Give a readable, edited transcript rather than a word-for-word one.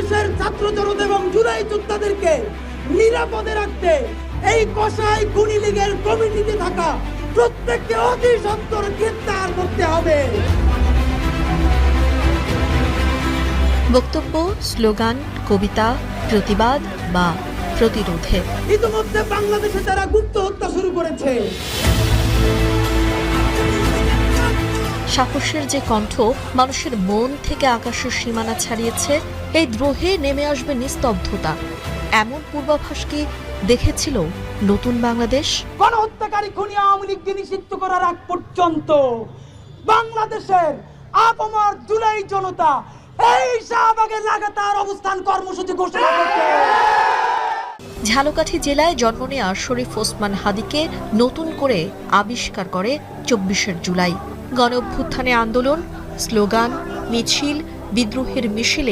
বাংলাদেশের ছাত্র জনতা এবং জুলাই যোদ্ধাদেরকে নিরাপদে রাখতে এই কসাই খুনি লীগের কমিটিতে থাকা প্রত্যেককে অতি সত্বর গ্রেফতার করতে হবে। বক্তব্য, স্লোগান, কবিতা, প্রতিবাদ বা প্রতিরোধে ইতিমধ্যে বাংলাদেশে তারা গুপ্ত হত্যা শুরু করেছে। সাহসের যে কণ্ঠ মানুষের মন থেকে আকাশের সীমানা ছাড়িয়েছে, এই দ্রোহে নেমে আসবে নিস্তব্ধতা, এমন পূর্বাভাস কি দেখেছিল নতুন বাংলাদেশ? গণহত্যাকারী খুনি আওয়ামী লীগকে নিষিদ্ধ করার আগ পর্যন্ত বাংলাদেশের আপমর জুলাই জনতা এই শাহবাগের লাগাতার অবস্থান কর্মসূচি ঘোষণা করছে। ঝালকাঠি জেলায় জন্ম নেওয়া শরীফ ওসমান হাদিকে নতুন করে আবিষ্কার করে ২৪শে জুলাই। গণ অভ্যুত্থানে আন্দোলন, স্লোগান, মিছিল, বিদ্রোহের মিছিলে